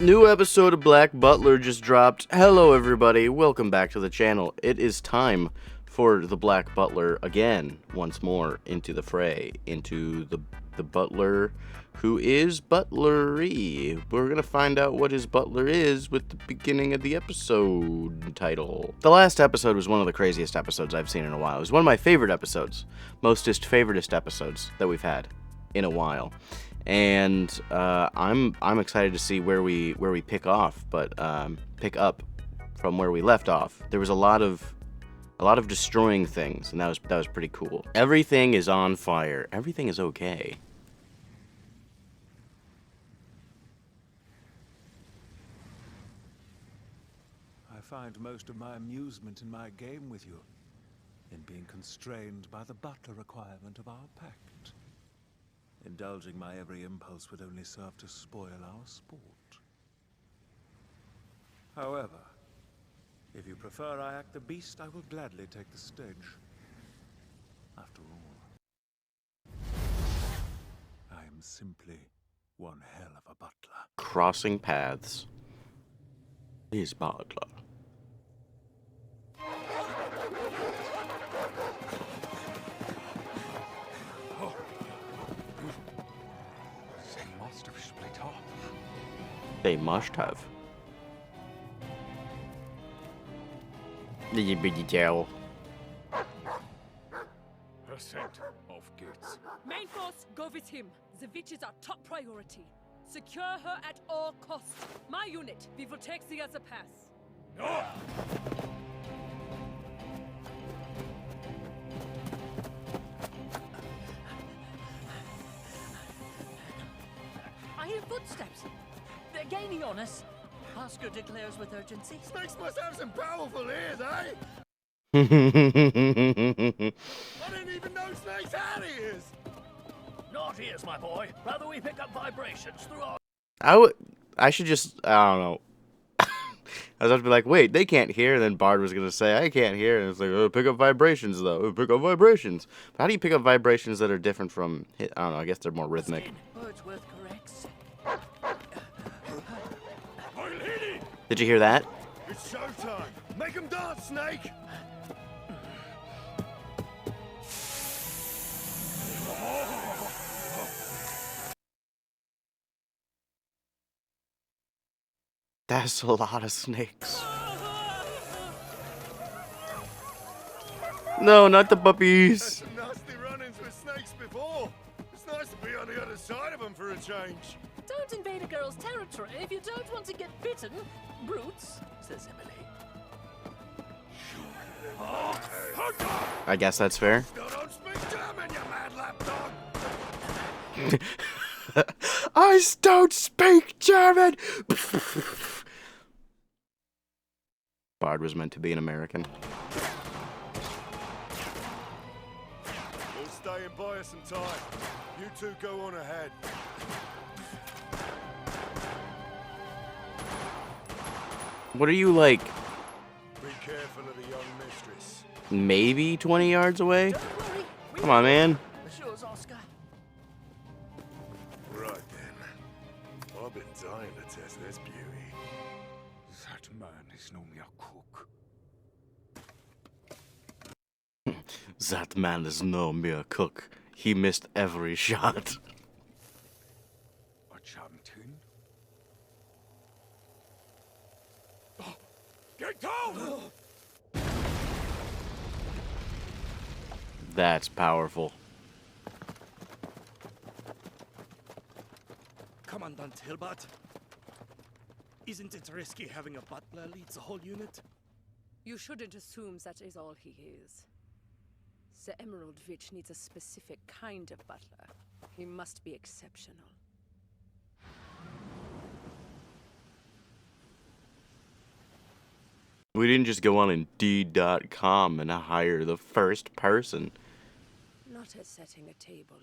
New episode of Black Butler just dropped. Hello everybody, welcome back to the channel. It is time for the Black Butler again, once more, into the fray, into the butler who is butlery. We're gonna find out what his butler is with the beginning of the episode title. The last episode was one of the craziest episodes I've seen in a while. It was one of my favorite episodes, mostest favoritist episodes that we've had in a while. And I'm excited to see where we pick off, but pick up from where we left off. There was a lot of destroying things, and that was pretty cool. Everything is on fire. Everything is okay. I find most of my amusement in my game with you, in being constrained by the butler requirement of our pact. Indulging my every impulse would only serve to spoil our sport. However, if you prefer I act the beast, I will gladly take the stage. After all, I am simply one hell of a butler. Crossing paths is butler. They must have. The big tail. Percent of goods. Main force, go with him. The witch is our top priority. Secure her at all costs. My unit, we will take the other pass. No! I hear footsteps. They're gaining on us. Oscar declares with urgency. Snakes must have some powerful ears, eh? I I didn't even know snakes had ears! Not ears, my boy. Rather we pick up vibrations through our... I should just, I don't know. I was about to be like, wait, they can't hear, and then Bard was gonna say, I can't hear, and it's like, oh, pick up vibrations, though. Oh, pick up vibrations. But how do you pick up vibrations that are different from, I don't know, I guess they're more rhythmic. Wordsworth corrects. My lady! Did you hear that? It's showtime! Make him dance, Snake! That's a lot of snakes. No, not the puppies. Some nasty run-ins with snakes before. It's nice to be on the other side of them for a change. Don't invade a girl's territory if you don't want to get bitten. Brutes, says Emily. I guess that's fair. Still don't speak German, you mad lapdog! I don't speak German! Bard was meant to be an American. We'll stay and buy us some time. You two go on ahead. What are you, like, Be careful of the young mistress. maybe 20 yards away? Don't worry. We Come on, man. Assures Oscar. Right then. I've been dying to test this beauty. That man is no mere cook. That man is no mere cook. He missed every shot. A champion? Oh, get down! That's powerful. Commandant Hilbert, isn't it risky having a butler lead the whole unit? You shouldn't assume that is all he is. The Emerald Witch needs a specific kind of butler. He must be exceptional. We didn't just go on Indeed.com and hire the first person. Not at setting a table,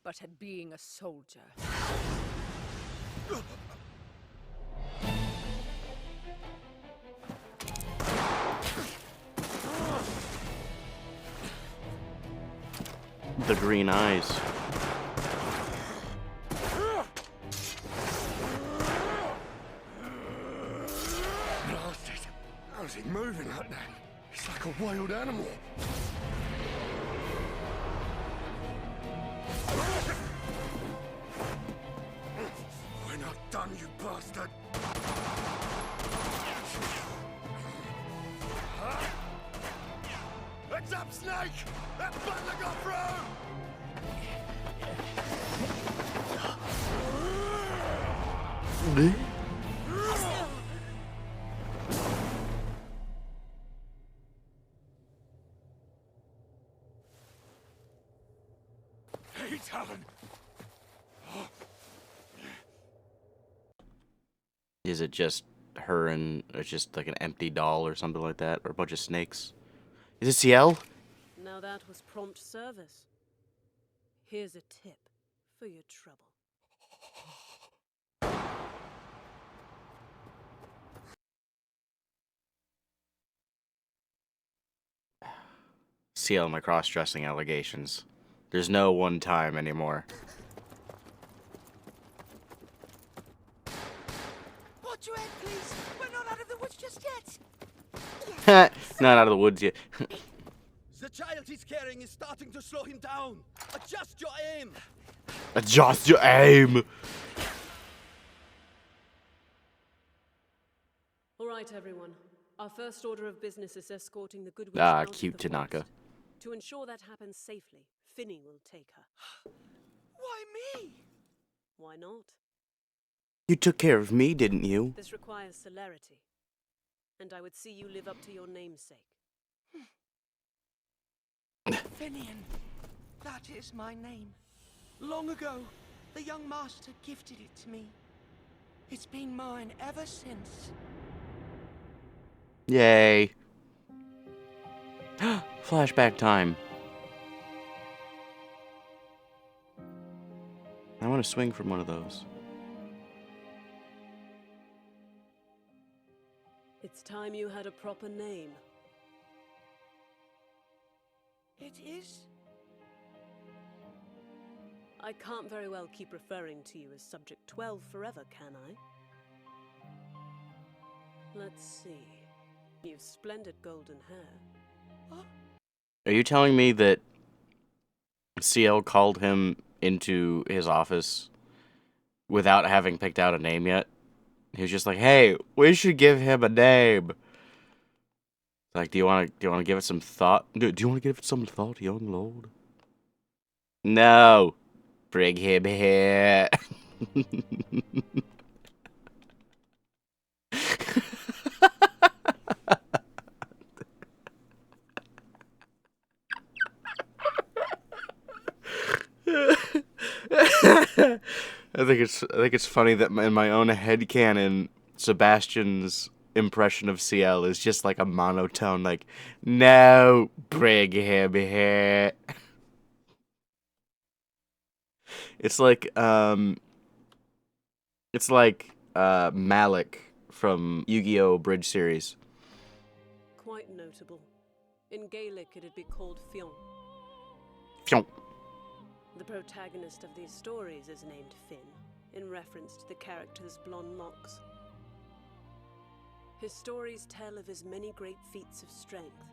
but at being a soldier. The green eyes. he moving like that? He's like a wild animal. We're not done, you bastard. Heads up, Snake! That butler got through! Hey, Talon! Is it just her and it's just like an empty doll or something like that, or a bunch of snakes? Is it Ciel? Now that was prompt service. Here's a tip for your trouble. Ciel, my cross-dressing allegations. There's no one time anymore. Watch your head, please. We're not out of the woods just yet. Not out of the woods yet. The child he's carrying is starting to slow him down. Adjust your aim. Adjust your aim. All right, everyone. Our first order of business is escorting the good witch out of Cute the Tanaka. forest. To ensure that happens safely, Finny will take her. Why me? Why not? You took care of me, didn't you? This requires celerity. And I would see you live up to your namesake. Finian. That is my name. Long ago, the young master gifted it to me. It's been mine ever since. Yay. Flashback time. I want to swing from one of those. It's time you had a proper name. It is? I can't very well keep referring to you as Subject 12 forever, can I? Let's see. You've splendid golden hair. Are you telling me that Ciel called him into his office without having picked out a name yet? He was just like, "Hey, we should give him a name." Like, do you want to give it some thought? Do you want to give it some thought, young lord? No. Bring him here. I think it's funny that in my own headcanon, Sebastian's impression of Ciel is just like a monotone, like, "No, bring him here." It's like Malik from Yu-Gi-Oh! Bridge series. Quite notable. In Gaelic, it'd be called Fionn. Phew. The protagonist of these stories is named Finn, in reference to the character's blonde locks. His stories tell of his many great feats of strength.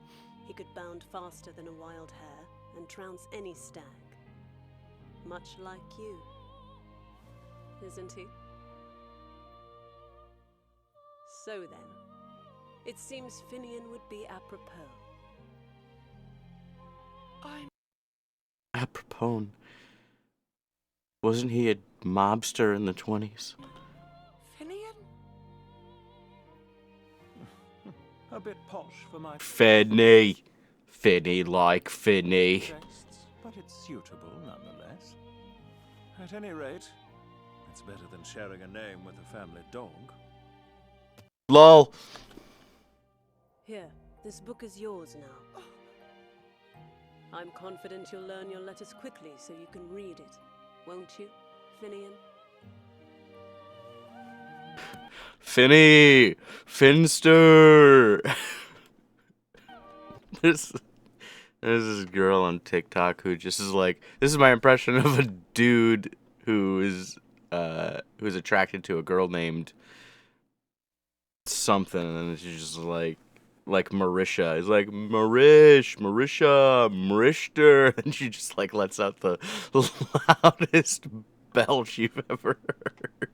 He could bound faster than a wild hare and trounce any stag. Much like you, isn't he? So then, it seems Finian would be apropos. Apropos. Wasn't he a mobster in the 20s? Finian? A bit posh for my Finny. Finny like Finny. tastes, but it's suitable nonetheless. At any rate, it's better than sharing a name with a family dog. LOL. Here, this book is yours now. I'm confident you'll learn your letters quickly so you can read it. Won't you, Finian? Finny! Finster! There's this girl on TikTok who just is like, this is my impression of a dude who's attracted to a girl named something, and she's just like, like Marisha. He's like, Marisha, Marishter. And she just like lets out the loudest belch you've ever heard.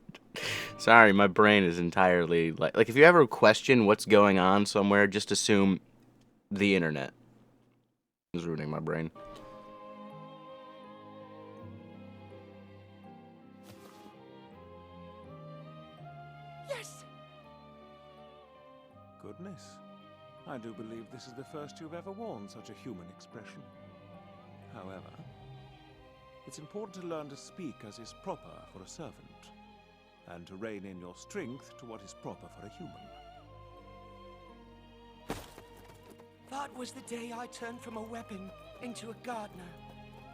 Sorry, my brain is entirely like if you ever question what's going on somewhere, just assume the internet is ruining my brain. Yes! Goodness. I do believe this is the first you've ever worn such a human expression. However, it's important to learn to speak as is proper for a servant, and to rein in your strength to what is proper for a human. That was the day I turned from a weapon into a gardener.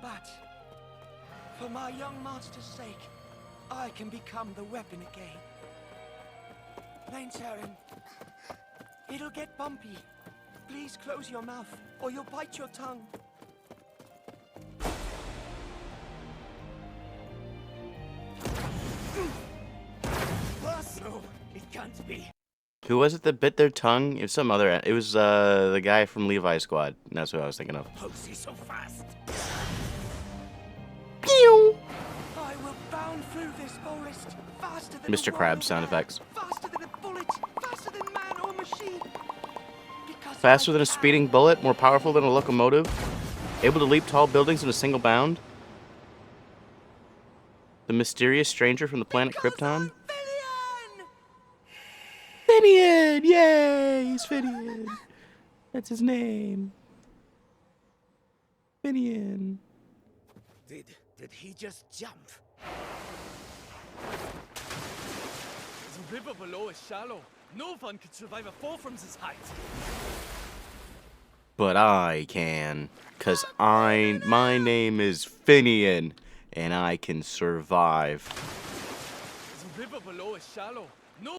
But, for my young master's sake, I can become the weapon again. mey-rin, it'll get bumpy. Please close your mouth, or you'll bite your tongue. No, it can't be. Who was it that bit their tongue? It was some other. It was the guy from Levi's Squad. That's who I was thinking of. How's he so fast? Pew! I will bound through this forest faster than Mr. a Krabs wild sound hare, effects. faster than a bullet, faster than man or machine. Because Faster I than a can. speeding bullet, more powerful than a locomotive, able to leap tall buildings in a single bound. The mysterious stranger from the planet Krypton. Finian! Yay! He's Finian. That's his name. Finian. Did he just jump? The river below is shallow. No one could survive a fall from this height. But I can, 'cause my name is Finian, and I can survive. The river below is shallow. No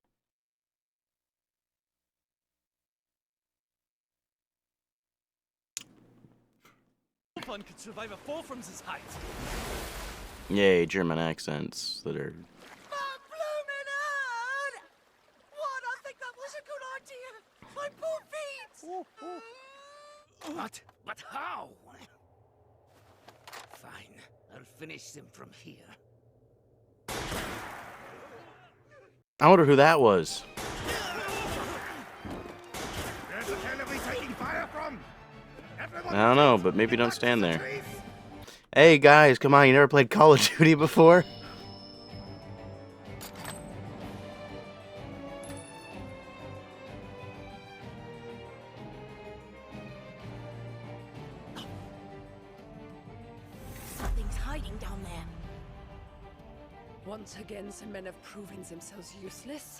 one could survive a fall from this height. Yay, German accents that are... Blooming head! What? I think that was a good idea. My poor feet. But how? Fine, I'll finish them from here. I wonder who that was. Where's the hell are we taking fire from? Everyone I don't know, but maybe don't stand there. Hey guys, come on, you never played Call of Duty before? Something's hiding down there. Once again, some men have proven themselves useless.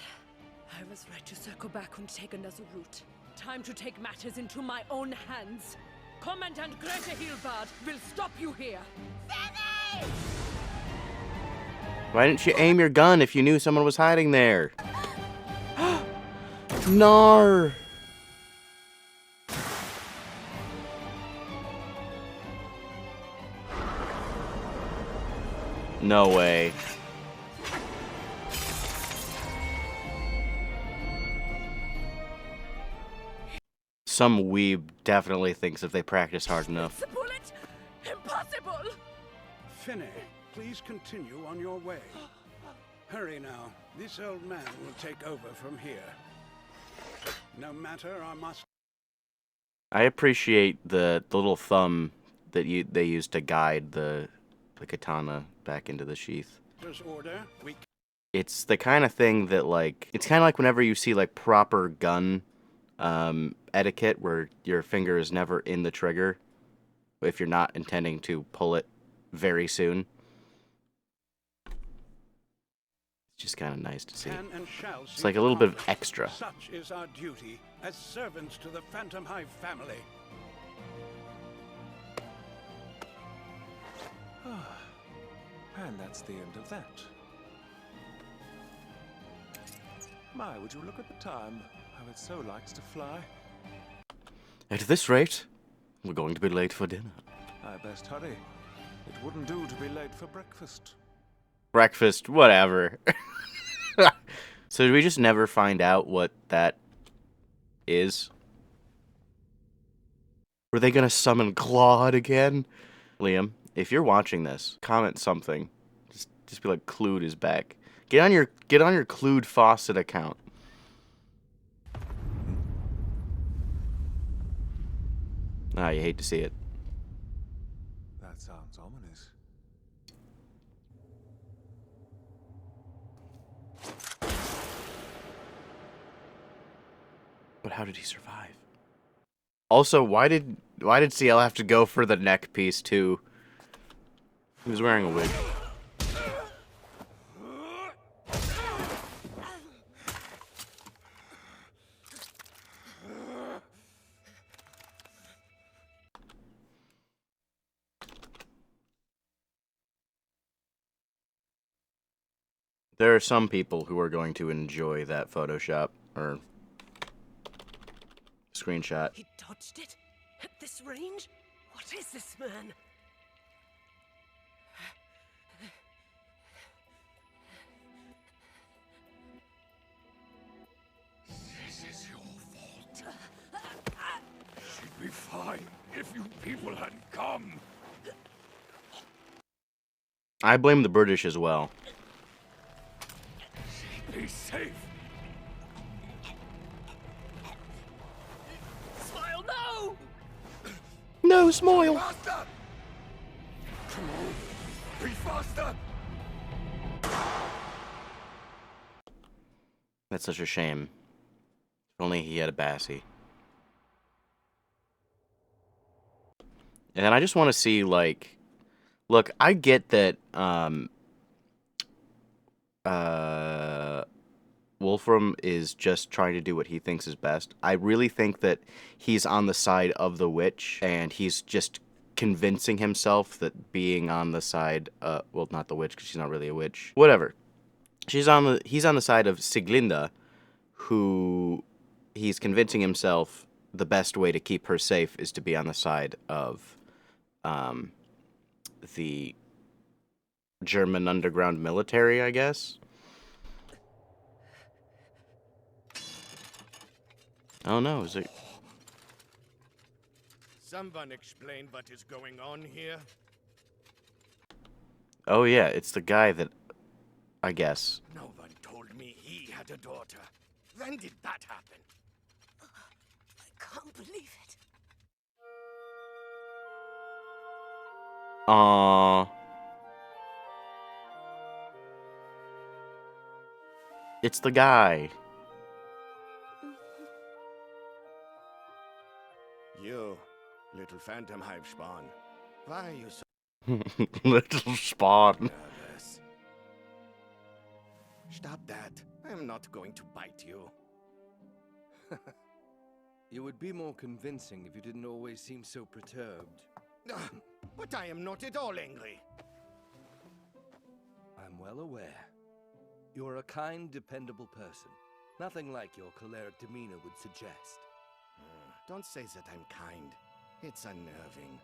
I was right to circle back and take another route. Time to take matters into my own hands. Commandant Greta Hilbard will stop you here. Why didn't you aim your gun if you knew someone was hiding there? Nar! No way. Some weeb definitely thinks if they practice hard enough. The bullet? Impossible! Finny, please continue on your way. Hurry now. This old man will take over from here. No matter, I must... I appreciate the little thumb that they use to guide the katana back into the sheath. Order. It's the kind of thing that, like, it's kind of like whenever you see, like, proper gun etiquette where your finger is never in the trigger if you're not intending to pull it very soon. It's just kind of nice to see. It's like a little bit of extra. Such is our duty as servants to the Phantomhive family. And that's the end of that. My, would you look at the time? How it so likes to fly. At this rate, we're going to be late for dinner. I best hurry. It wouldn't do to be late for breakfast. Breakfast, whatever. So did we just never find out what that is? Were they gonna summon Claude again? Liam, if you're watching this, comment something. Just be like, Clued is back. Get on your Clued Fawcett account. Ah, you hate to see it. That sounds ominous. But how did he survive? Also, why did Ciel have to go for the neck piece too? He was wearing a wig. There are some people who are going to enjoy that Photoshop or screenshot. He dodged it? At this range? What is this man? This is your fault. She'd be fine if you people hadn't come. I blame the British as well. Be safe. Smile, no! No, Smoil! Faster! Come on. Be faster! That's such a shame. If only he had a Bassie. And then I just want to see, like... Look, I get that, Wolfram is just trying to do what he thinks is best. I really think that he's on the side of the witch, and he's just convincing himself that being on the side, well, not the witch, because she's not really a witch. Whatever. He's on the side of Sieglinde, who he's convincing himself the best way to keep her safe is to be on the side of, the German underground military, I guess. Oh no, is it? Someone explain what is going on here? Oh yeah, it's the guy that, I guess. No one told me he had a daughter. When did that happen? I can't believe it. Aww. It's the guy. You, little Phantomhive spawn. Why are you so Little spawn. nervous? Stop that. I'm not going to bite you. You would be more convincing if you didn't always seem so perturbed. But I am not at all angry. I'm well aware. You're a kind, dependable person. Nothing like your choleric demeanor would suggest. Don't say that I'm kind. It's unnerving.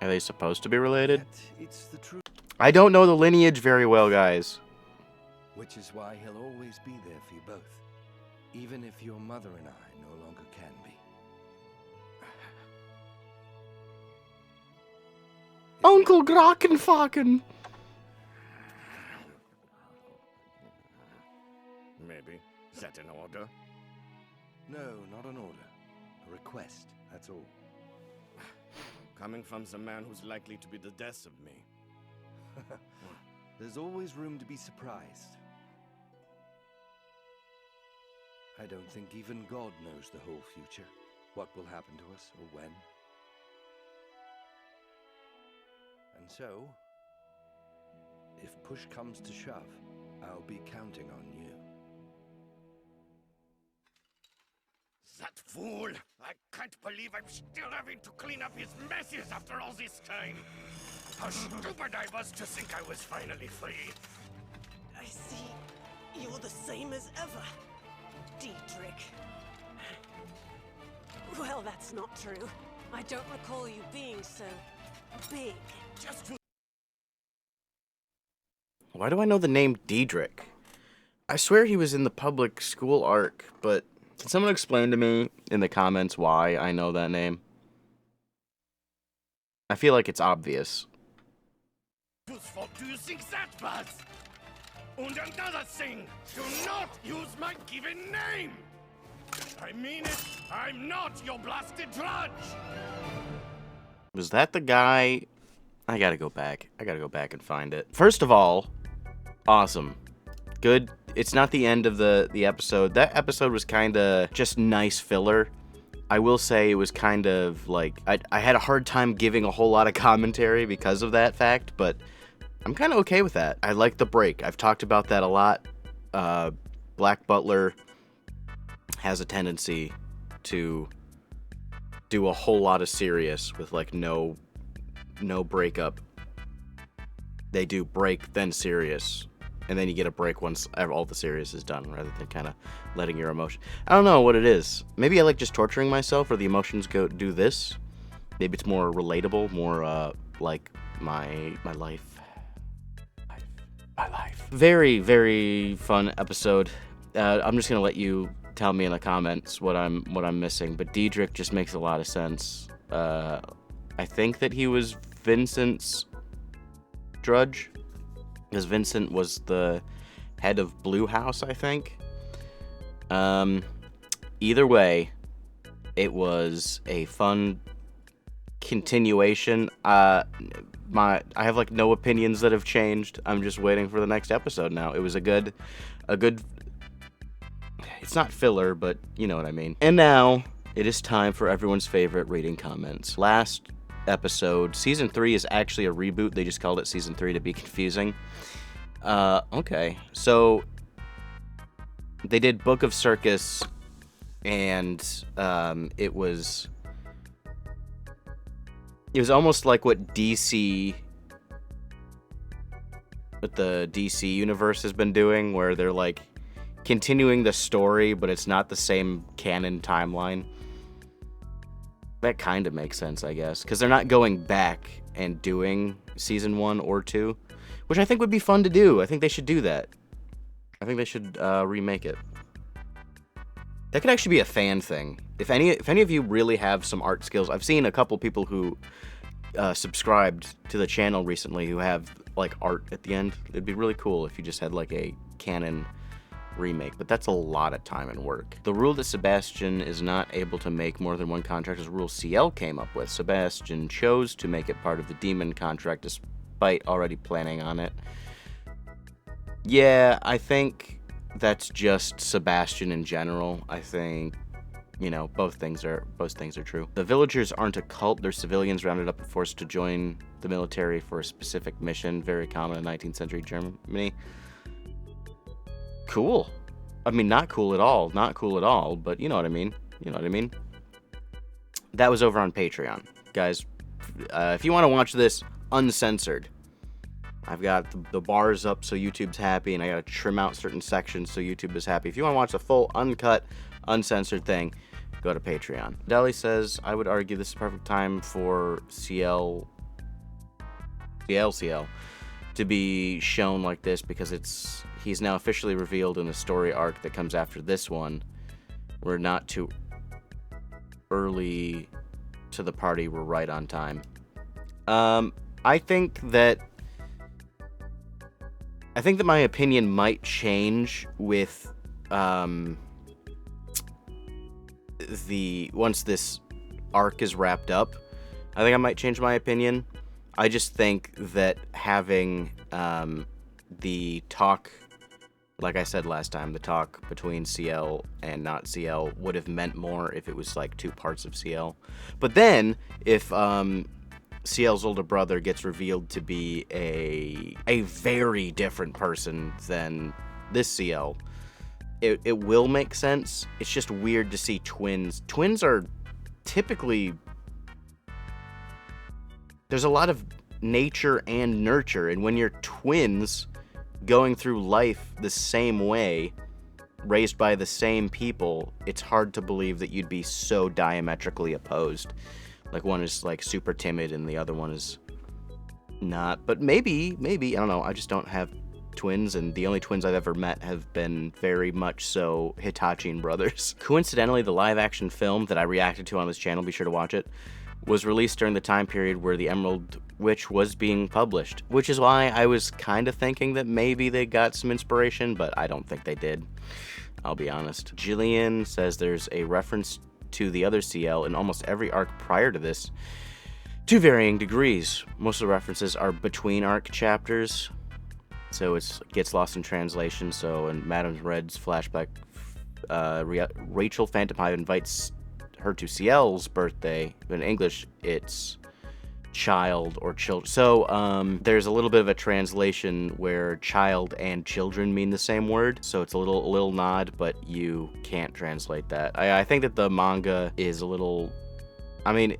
Are they supposed to be related? Yet it's the truth. I don't know the lineage very well, guys. Which is why he'll always be there for you both. Even if your mother and I no longer can be. Uncle Grackenfaken! Maybe. Is that an order? No, not an order. A request, that's all. Coming from the man who's likely to be the death of me. There's always room to be surprised. I don't think even God knows the whole future. What will happen to us, or when. And so, if push comes to shove, I'll be counting on you. That fool! I can't believe I'm still having to clean up his messes after all this time! How stupid I was to think I was finally free! I see. You're the same as ever, Diedrich. Well, that's not true. I don't recall you being so big. Just to Why do I know the name Diedrich? I swear he was in the public school arc, but Can someone explain to me in the comments why I know that name? I feel like it's obvious. What do you think that was? And another thing, do not use my given name! I mean it, I'm not your blasted drudge! Was that the guy? I gotta go back. I gotta go back and find it. First of all, awesome. Good. It's not the end of the episode. That episode was kind of just nice filler. I will say it was kind of like, I had a hard time giving a whole lot of commentary because of that fact, but I'm kind of okay with that. I like the break. I've talked about that a lot. Black Butler has a tendency to do a whole lot of serious with like no breakup. They do break, then serious. And then you get a break once all the serious is done, rather than kind of letting your emotion. I don't know what it is. Maybe I like just torturing myself, or the emotions do this. Maybe it's more relatable, more like my life. My life. Very, very fun episode. I'm just gonna let you tell me in the comments what I'm missing. But Diedrich just makes a lot of sense. I think that he was Vincent's drudge. Because Vincent was the head of Blue House, I think. Either way, it was a fun continuation. I have like no opinions that have changed. I'm just waiting for the next episode now. It was a good. It's not filler, but you know what I mean. And now it is time for everyone's favorite reading comments. Last episode, season 3 is actually a reboot. They just called it season 3 to be confusing. Okay, so they did Book of Circus, and it was almost like what the DC universe has been doing, where they're like continuing the story, but it's not the same canon timeline. That kind of makes sense, I guess, because they're not going back and doing season 1 or 2, which I think would be fun to do. I think they should do that. I think they should remake it. That could actually be a fan thing. If any of you really have some art skills, I've seen a couple people who subscribed to the channel recently who have like art at the end. It'd be really cool if you just had like a canon remake, but that's a lot of time and work. The rule that Sebastian is not able to make more than one contract is a rule Ciel came up with. Sebastian chose to make it part of the demon contract despite already planning on it. Yeah, I think that's just Sebastian in general. I think, you know, both things are true. The villagers aren't a cult, they're civilians rounded up and forced to join the military for a specific mission, very common in 19th century Germany. Cool. I mean, not cool at all, but you know what I mean. That was over on Patreon. Guys, if you want to watch this uncensored, I've got the bars up so YouTube's happy, and I gotta trim out certain sections so YouTube is happy. If you want to watch the full, uncut, uncensored thing, go to Patreon. Deli says, I would argue this is the perfect time for Ciel to be shown like this, because he's now officially revealed in the story arc that comes after this one. We're not too early to the party, we're right on time. I think that my opinion might change with once this arc is wrapped up. I think I might change my opinion. I just think that having the talk, like I said last time, the talk between Ciel and not Ciel would have meant more if it was like two parts of Ciel. But then, if Ciel's older brother gets revealed to be a very different person than this Ciel, it will make sense. It's just weird to see twins. Twins are typically... There's a lot of nature and nurture, and when you're twins going through life the same way, raised by the same people, it's hard to believe that you'd be so diametrically opposed. Like, one is like super timid and the other one is not. But maybe, I don't know, I just don't have twins, and the only twins I've ever met have been very much so Hitachin brothers. Coincidentally, the live-action film that I reacted to on this channel, be sure to watch it, was released during the time period where the Emerald Witch was being published, which is why I was kind of thinking that maybe they got some inspiration, but I don't think they did. I'll be honest. Jillian says there's a reference to the other Ciel in almost every arc prior to this, to varying degrees. Most of the references are between arc chapters, so it gets lost in translation. So in Madame Red's flashback, Rachel Phantomhive invites her to Ciel's birthday. In English, it's child or children. So there's a little bit of a translation where child and children mean the same word. So it's a little nod, but you can't translate that. I think that the manga is a little, I mean,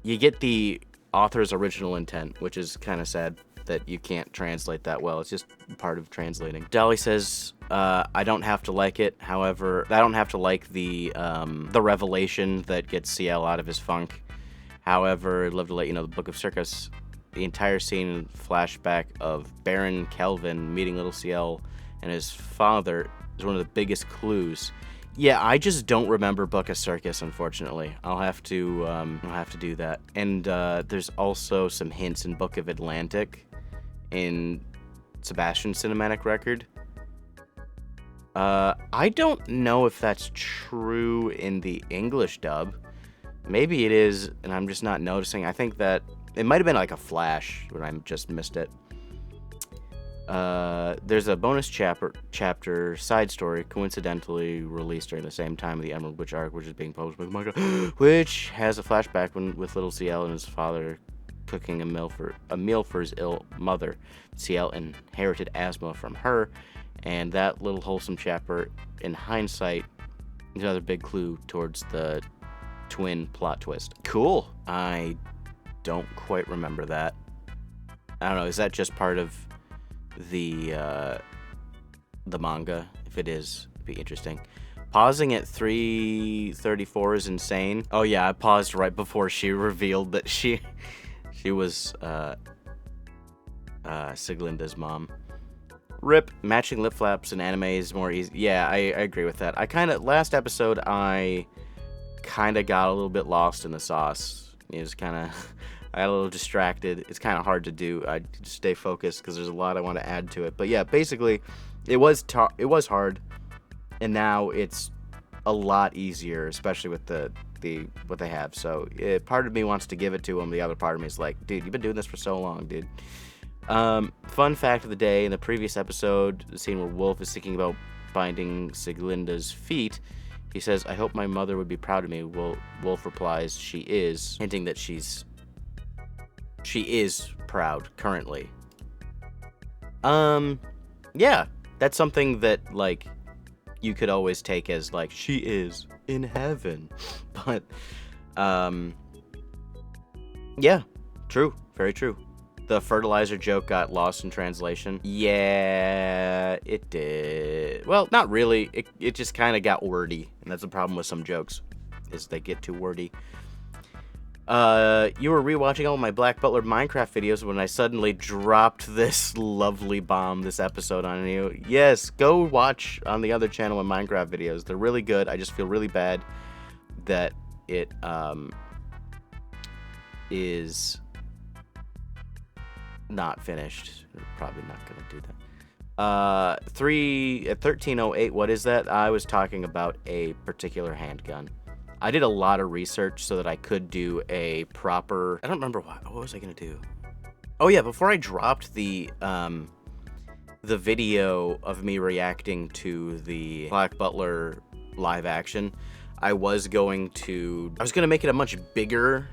you get the author's original intent, which is kind of sad that you can't translate that well. It's just part of translating. Dolly says, I don't have to like it. However, I don't have to like the revelation that gets Ciel out of his funk. However, I'd love to let you know the Book of Circus, the entire scene flashback of Baron Kelvin meeting little Ciel and his father is one of the biggest clues. Yeah, I just don't remember Book of Circus, unfortunately. I'll have to do that. And there's also some hints in Book of Atlantic in Sebastian's cinematic record. I don't know if that's true in the English dub. Maybe it is, and I'm just not noticing. I think that it might have been like a flash, but I just missed it. There's a bonus chapter side story coincidentally released during the same time of the Emerald Witch arc, which is being published by the manga, which has a flashback with little Ciel and his father cooking a meal for his ill mother. Ciel inherited asthma from her, and that little wholesome chapter, in hindsight, is another big clue towards the twin plot twist. Cool. I don't quite remember that. I don't know. Is that just part of the manga? If it is, it'd be interesting. Pausing at 3:34 is insane. Oh yeah, I paused right before she revealed that she was Siglinda's mom. Rip. Matching lip flaps in anime is more easy. Yeah, I agree with that. Last episode I kinda got a little bit lost in the sauce. It was kinda I got a little distracted. It's kind of hard to do. I just stay focused because there's a lot I want to add to it. But yeah, basically, it was hard, and now it's a lot easier, especially with the what they have. So part of me wants to give it to them. The other part of me is like, dude, you've been doing this for so long, dude. Fun fact of the day: in the previous episode, the scene where Wolf is thinking about binding Siglinda's feet, he says, "I hope my mother would be proud of me." Wolf replies, "She is," hinting that she is proud currently. Yeah, that's something that, like, you could always take as, like, she is in heaven. But, yeah, true, very true. The fertilizer joke got lost in translation. Yeah, it did. Well, not really. It just kind of got wordy, and that's the problem with some jokes, is they get too wordy. You were rewatching all my Black Butler Minecraft videos when I suddenly dropped this lovely bomb this episode on you. Yes, go watch on the other channel my Minecraft videos. They're really good. I just feel really bad that it is not finished. We're probably not gonna do that. 1308, what is that? I was talking about a particular handgun. I did a lot of research so that I could do a proper... I don't remember what was I gonna do? Oh yeah, before I dropped the video of me reacting to the Black Butler live action, I was gonna make it a much bigger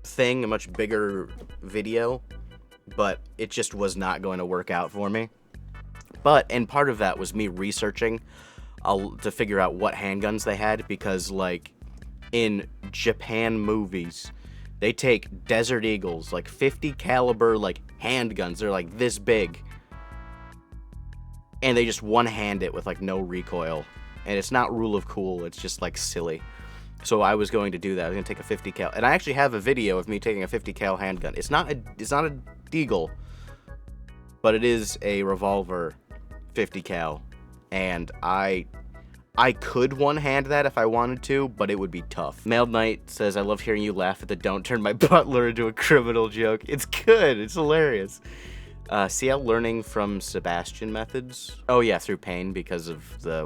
thing, a much bigger video, but it just was not going to work out for me. And part of that was me researching to figure out what handguns they had, because, like, in Japan movies, they take Desert Eagles, like 50 caliber, like, handguns. They're like this big, and they just one-hand it with, like, no recoil. And it's not rule of cool, it's just, like, silly. So I was going to do that. I was going to take a 50 cal, and I actually have a video of me taking a 50 cal handgun. It's not a Deagle. but it is a revolver 50 cal, and I could one-hand that if I wanted to, but it would be tough. Mailed Knight says, I love hearing you laugh at the don't turn my butler into a criminal joke. It's good. It's hilarious. Ciel learning from Sebastian methods. Oh yeah, through pain because of the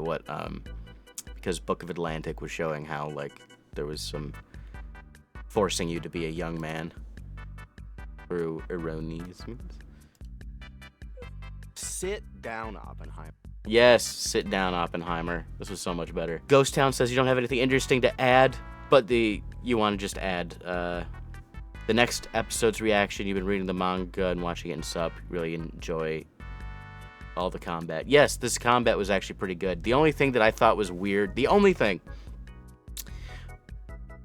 because Book of Atlantic was showing how like there was some forcing you to be a young man through erroneous means. Sit down, Oppenheimer. Yes, sit down, Oppenheimer. This was so much better. Ghost Town says you don't have anything interesting to add, but you want to just add the next episode's reaction. You've been reading the manga and watching it in sub. Really enjoy all the combat. Yes, this combat was actually pretty good. The only thing that I thought was weird,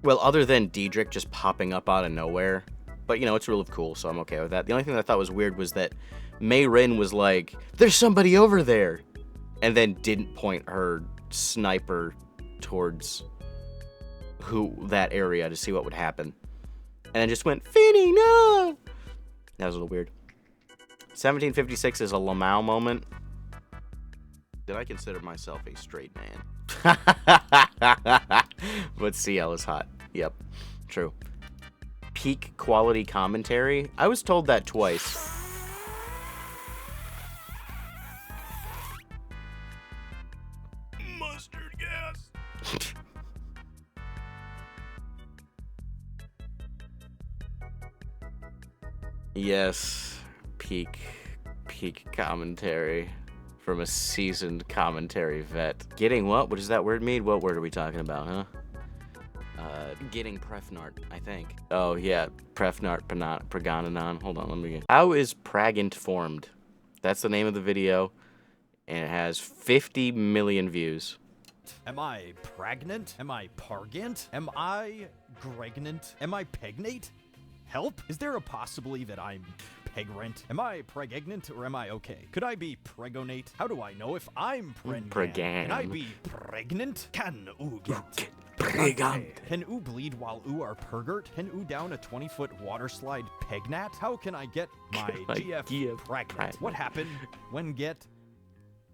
well, other than Diedrich just popping up out of nowhere, but, you know, it's really cool, so I'm okay with that. The only thing that I thought was weird was that mey-rin was like, there's somebody over there, and then didn't point her sniper towards that area to see what would happen. And then just went, Finny, no! That was a little weird. 1756 is a Lamau moment. Did I consider myself a straight man? But Ciel is hot. Yep, true. Peak quality commentary? I was told that twice. Mustard gas. Yes, peak commentary from a seasoned commentary vet. Getting what? What does that word mean? What word are we talking about, huh? Getting Prefnart, I think. Oh, yeah, Prefnart Pragananon. Hold on, let me get... How is Pragant formed? That's the name of the video, and it has 50 million views. Am I pregnant? Am I pargant? Am I gregnant? Am I pegnate? Help? Is there a possibility that I'm pegrant? Am I pregnant or am I okay? Could I be pregonate? How do I know if I'm pregnant? Can I be pregnant? Can oo get pregnant? Can oo bleed while oo are pergert? Can oo down a 20-foot water slide pegnat? How can I get my GF pregnant? What happened when get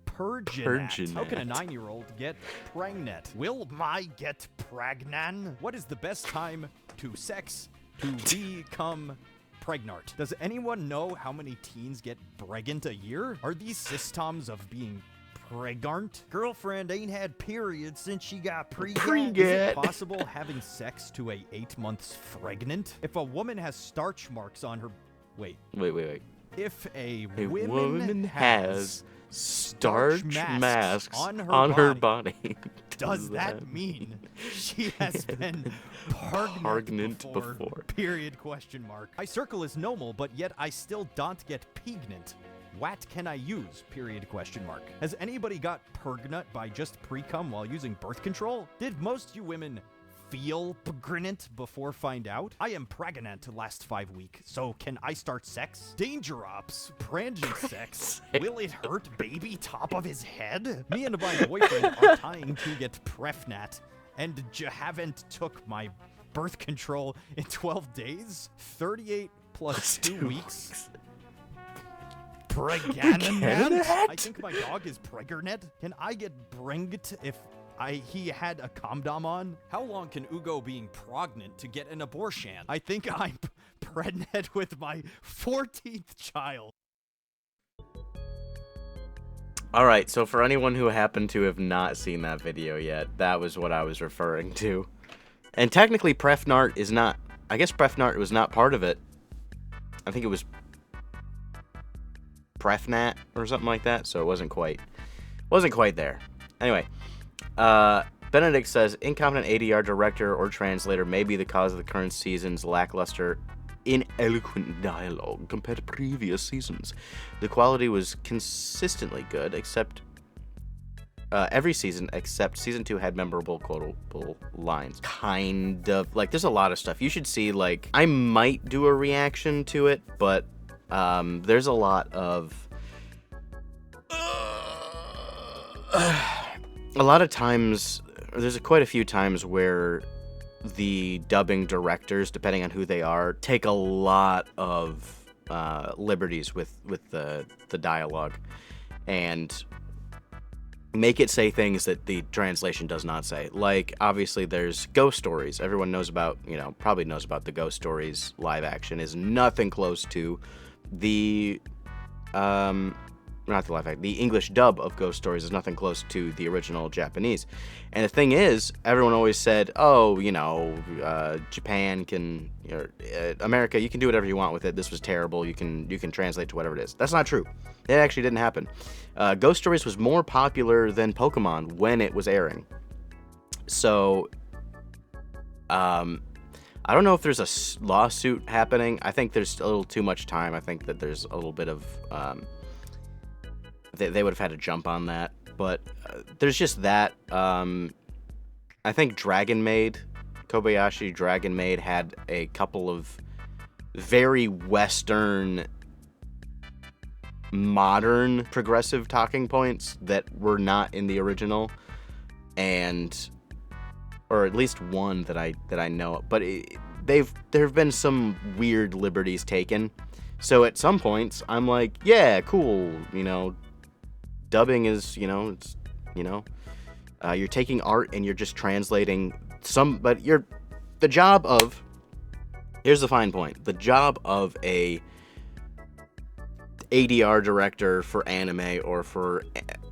Perginat? How can a 9-year-old get pregnant? Will my get pragnan? What is the best time to sex to become pregnant? Does anyone know how many teens get pregnant a year? Are these systems of being pregnant? Girlfriend ain't had periods since she got pregnant. Is it possible having sex to a 8 months pregnant? If a woman has starch marks on her... Wait. If a woman has starch masks on her body. Does that mean she has been pregnant before? Period, question mark. I circle is normal, but yet I still don't get pregnant. What can I use? Period, question mark. Has anybody got pregnant by just pre-cum while using birth control? Did most you women feel pregnant before find out? I am pregnant last 5 weeks, so can I start sex? Danger ops, prangent sex. Will it hurt baby top of his head? Me and my boyfriend are trying to get prefnat, and haven't took my birth control in 12 days? 38 plus 2 weeks. Pregnant? I think my dog is pregnant. Can I get bringed if he had a condom on? How long can Ugo being pregnant to get an abortion? I think I'm pregnant with my 14th child. Alright, so for anyone who happened to have not seen that video yet, that was what I was referring to. And technically Prefnart is not... I guess Prefnart was not part of it. I think it was Prefnat or something like that, so it wasn't quite there. Anyway, Benedict says, incompetent ADR director or translator may be the cause of the current season's lackluster, ineloquent dialogue compared to previous seasons. The quality was consistently good, except every season except season 2 had memorable quotable lines. Kind of. Like, there's a lot of stuff. You should see, like, I might do a reaction to it, but there's a lot of... a lot of times, there's quite a few times where the dubbing directors, depending on who they are, take a lot of liberties with the dialogue, and make it say things that the translation does not say. Like, obviously, there's Ghost Stories. Everyone knows about, probably knows about the Ghost Stories live action. Is nothing close to the, not the live action, the English dub of Ghost Stories is nothing close to the original Japanese. And the thing is, everyone always said, oh, Japan can, America, you can do whatever you want with it. This was terrible. You can translate to whatever it is. That's not true. It actually didn't happen. Ghost Stories was more popular than Pokemon when it was airing. So, I don't know if there's a lawsuit happening. I think there's a little too much time. I think that there's a little bit of, they would have had to jump on that. But there's just that. I think Kobayashi Dragon Maid had a couple of very Western, modern, progressive talking points that were not in the original, or at least one that I know of. But there have been some weird liberties taken. So at some points, I'm like, yeah, cool, dubbing is, you're taking art and you're just translating but here's the fine point. The job of a ADR director for anime, or for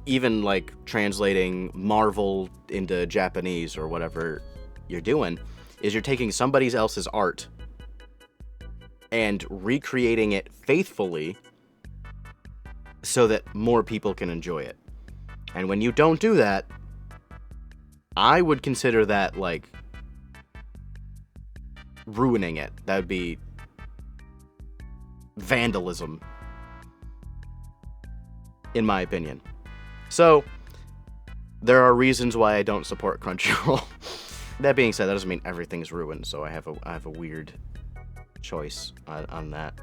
even like translating Marvel into Japanese or whatever you're doing, is you're taking somebody else's art and recreating it faithfully so that more people can enjoy it. And when you don't do that, I would consider that like ruining it. That would be vandalism, in my opinion. So, there are reasons why I don't support Crunchyroll. That being said, that doesn't mean everything's ruined, so I have a weird choice on that.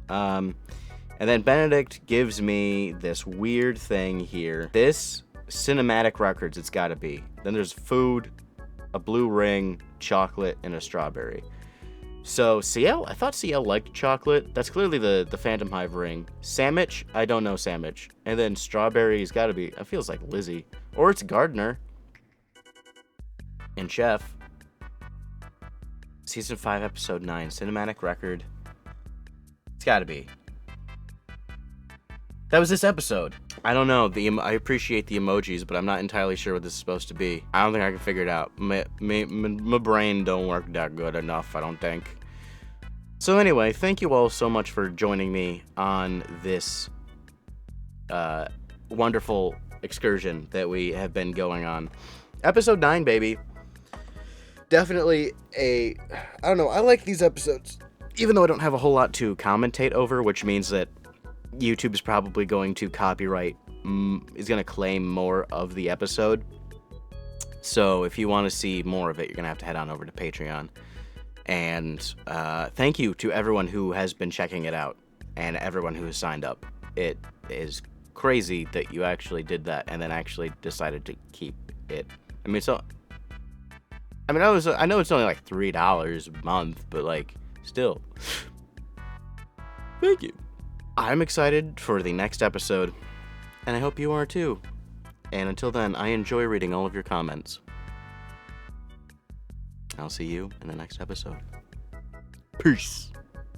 And then Benedict gives me this weird thing here. This cinematic records, it's gotta be. Then there's food, a blue ring, chocolate, and a strawberry. So, Ciel, I thought Ciel liked chocolate. That's clearly the Phantomhive ring. Sandwich, I don't know Sandwich. And then strawberry's gotta be, it feels like Lizzie. Or it's Gardner. And Chef. Season 5, Episode 9, cinematic record. It's gotta be. That was this episode. I don't know. I appreciate the emojis, but I'm not entirely sure what this is supposed to be. I don't think I can figure it out. My brain don't work that good enough, I don't think. So anyway, thank you all so much for joining me on this wonderful excursion that we have been going on. Episode 9, baby. Definitely I don't know, I like these episodes. Even though I don't have a whole lot to commentate over, which means that YouTube is probably going to copyright, is going to claim more of the episode. So if you want to see more of it, you're going to have to head on over to Patreon. And thank you to everyone who has been checking it out and everyone who has signed up. It is crazy that you actually did that and then actually decided to keep it. I know it's only like $3 a month, but like, still. Thank you. I'm excited for the next episode, and I hope you are too. And until then, I enjoy reading all of your comments. I'll see you in the next episode. Peace.